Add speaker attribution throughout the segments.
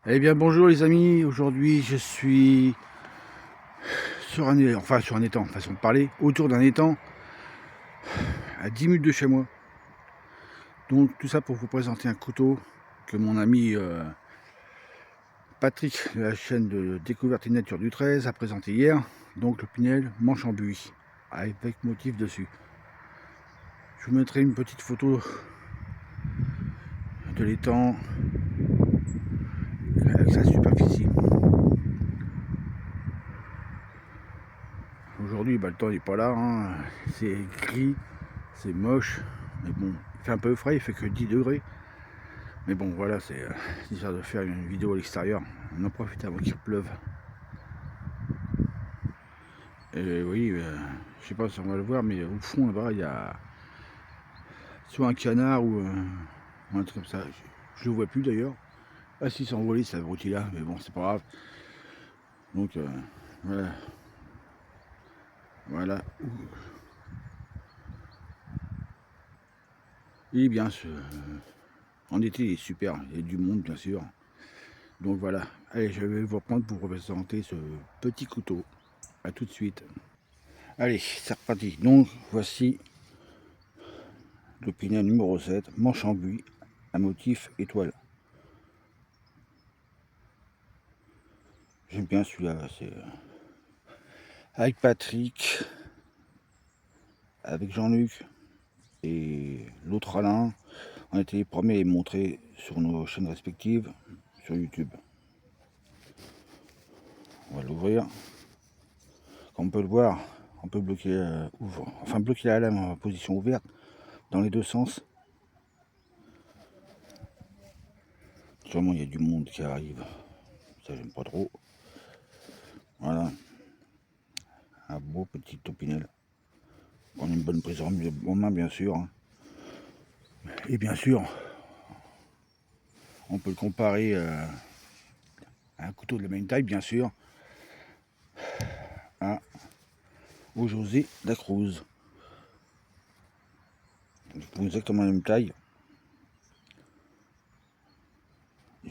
Speaker 1: Eh bien bonjour les amis, aujourd'hui je suis sur un étang, façon de parler, autour d'un étang à 10 minutes de chez moi. Donc tout ça pour vous présenter un couteau que mon ami Patrick de la chaîne de Découverte et Nature du 13 a présenté hier. Donc le Pinel manche en buis, avec motif dessus. Je vous mettrai une petite photo de l'étang avec sa superficie. Aujourd'hui le temps n'est pas là, hein. C'est gris, c'est moche, mais bon, il fait un peu frais, il fait que 10 degrés. Mais bon, voilà, c'est histoire de faire une vidéo à l'extérieur. On en profite avant qu'il pleuve. Et oui, je sais pas si on va le voir, mais au fond là-bas, il y a soit un canard ou un truc comme ça. Je le vois plus d'ailleurs. Ah si, c'est envolé, c'est abruti là, mais bon, c'est pas grave. Donc voilà. Voilà. Et bien, en été, il est super. Il y a du monde, bien sûr. Donc voilà. Allez, je vais vous reprendre pour vous présenter ce petit couteau. A tout de suite. Allez, c'est reparti. Donc, voici le Pinel numéro 7, manche en buis, à motif étoile. J'aime bien celui-là, c'est avec Patrick, avec Jean-Luc et l'autre Alain. On était les premiers à les montrer sur nos chaînes respectives sur YouTube. On va l'ouvrir. Comme on peut le voir, on peut bloquer, bloquer la lame en position ouverte dans les deux sens. Sûrement il y a du monde qui arrive, ça j'aime pas trop. Voilà, un beau petit Opinel. On a une bonne prise en main bien sûr. Et bien sûr, on peut le comparer à un couteau de la même taille bien sûr, au José Lacruz. Pour exactement la même taille.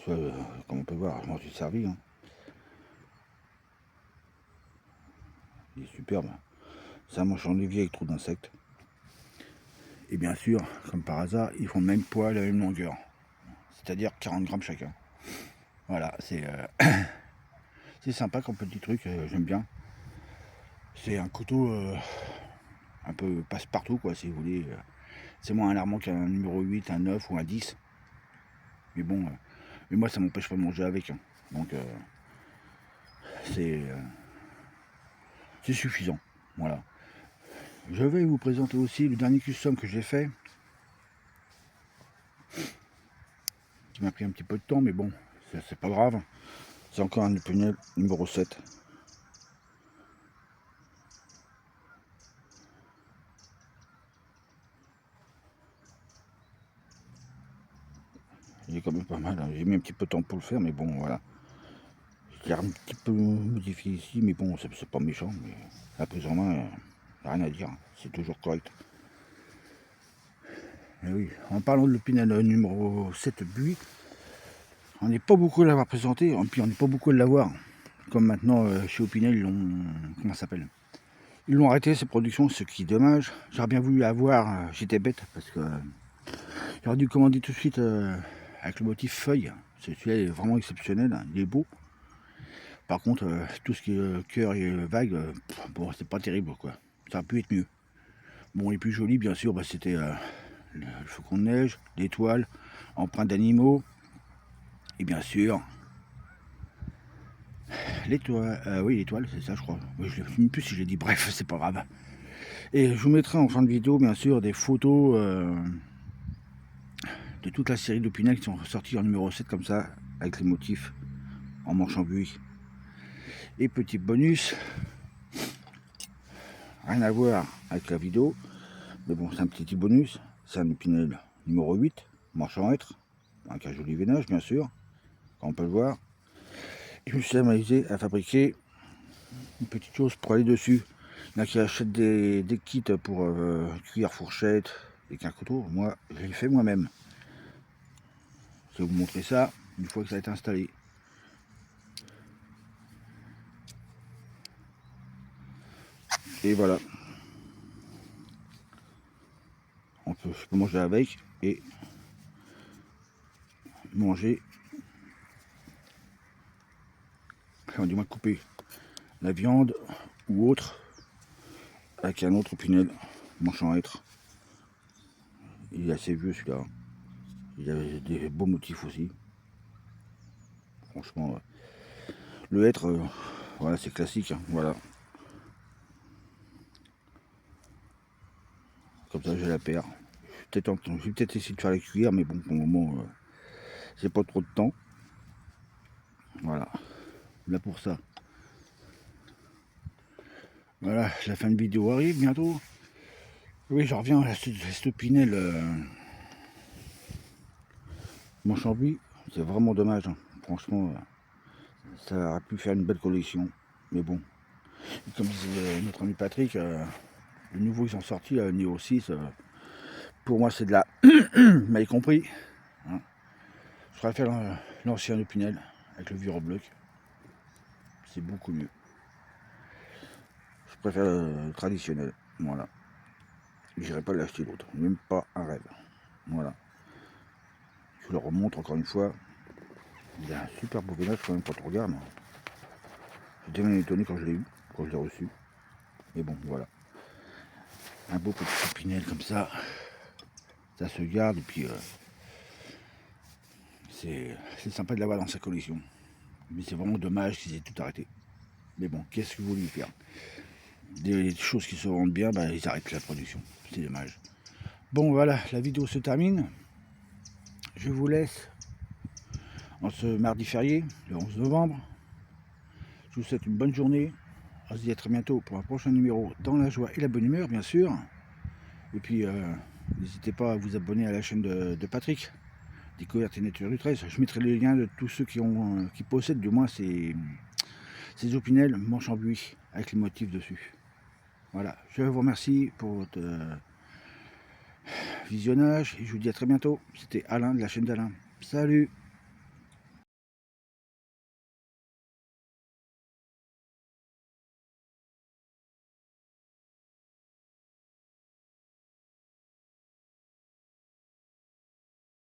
Speaker 1: Comme on peut voir, je m'en suis servi. Hein. Il est superbe. C'est un manche en évier avec trop d'insectes. Et bien sûr, comme par hasard, ils font le même poids, la même longueur. C'est-à-dire 40 grammes chacun. Voilà, c'est sympa comme petit truc, j'aime bien. C'est un couteau un peu passe-partout, quoi, si vous voulez. C'est moins alarmant qu'un numéro 8, un 9 ou un 10. Mais bon, mais moi ça m'empêche pas de manger avec. Hein. Donc c'est suffisant. Voilà. Je vais vous présenter aussi le dernier custom que j'ai fait. Qui m'a pris un petit peu de temps, mais bon, c'est pas grave. C'est encore un Pinel numéro 7. Il est quand même pas mal. Hein. J'ai mis un petit peu de temps pour le faire, mais bon, voilà. J'ai un petit peu modifié ici, mais bon, c'est pas méchant. Mais la prise en main, rien à dire. C'est toujours correct. Et oui, en parlant de l'Opinel numéro 7 buis, on n'est pas beaucoup à l'avoir présenté, et puis on n'est pas beaucoup à l'avoir. Comme maintenant, chez Opinel, ils l'ont. Comment ça s'appelle? Ils l'ont arrêté, ces productions, ce qui est dommage. J'aurais bien voulu avoir, j'étais bête, parce que j'aurais dû commander tout de suite avec le motif feuille. Celui-là est vraiment exceptionnel, hein, il est beau. Par contre, tout ce qui est cœur et vague, bon, c'est pas terrible, quoi. Ça aurait pu être mieux. Bon, les plus jolis, bien sûr, bah, c'était le faucon de neige, l'étoile, empreintes d'animaux, et bien sûr, l'étoile. Oui, l'étoile, c'est ça, je crois. Je ne sais plus si je l'ai dit, bref, c'est pas grave. Et je vous mettrai en fin de vidéo, bien sûr, des photos de toute la série d'Opinel qui sont sortis en numéro 7, comme ça, avec les motifs en manche en buis. Et petit bonus, rien à voir avec la vidéo, mais bon, c'est un petit bonus. C'est un Opinel numéro 8, manche en hêtre, avec un joli veinage, bien sûr, comme on peut le voir. Et je me suis amusé à fabriquer une petite chose pour aller dessus. Il y en a qui achètent des kits pour cuire, fourchette et qu'un couteau. Moi, je l'ai fait moi-même. Je vais vous montrer ça une fois que ça a été installé. Et voilà. Je peux manger avec et manger, enfin, du moins couper la viande ou autre avec un autre Opinel, manchant être. Il est assez vieux celui-là. Il a des beaux motifs aussi. Franchement, le hêtre, voilà, c'est classique. Hein, voilà. Comme ça, j'ai la paire. Je vais peut-être essayer de faire la cuillère, mais bon, pour le moment, j'ai pas trop de temps. Voilà. Là pour ça. Voilà, la fin de vidéo arrive bientôt. Oui, je reviens à cette Opinel mon champi. C'est vraiment dommage. Hein. Franchement, ça aurait pu faire une belle collection. Mais bon, et comme disait notre ami Patrick, le nouveau qu'ils ont sorti, Neo 6, pour moi c'est de la... Vous m'avez compris. Hein. Je préfère l'ancien Opinel avec le vieux bloc. C'est beaucoup mieux. Je préfère le traditionnel. Voilà. J'irai pas l'acheter l'autre. Même pas un rêve. Voilà. Je le remonte encore une fois. Il a un super beau gainage quand même quand on regarde. J'étais même étonné quand je l'ai eu, quand je l'ai reçu. Mais bon, voilà. Un beau petit Opinel comme ça. Ça se garde et puis c'est sympa de l'avoir dans sa collection. Mais c'est vraiment dommage qu'ils aient tout arrêté. Mais bon, qu'est-ce que vous voulez faire? Des choses qui se vendent bien, bah, ils arrêtent la production. C'est dommage. Bon voilà, la vidéo se termine. Je vous laisse en ce mardi férié, le 11 novembre. Je vous souhaite une bonne journée. On se dit à très bientôt pour un prochain numéro dans la joie et la bonne humeur, bien sûr. Et puis, n'hésitez pas à vous abonner à la chaîne de Patrick, Découverte et Nature du 13. Je mettrai les liens de tous ceux qui possèdent du moins ces Opinel manche en buis avec les motifs dessus. Voilà, je vous remercie pour votre visionnage et je vous dis à très bientôt. C'était Alain de la chaîne d'Alain. Salut!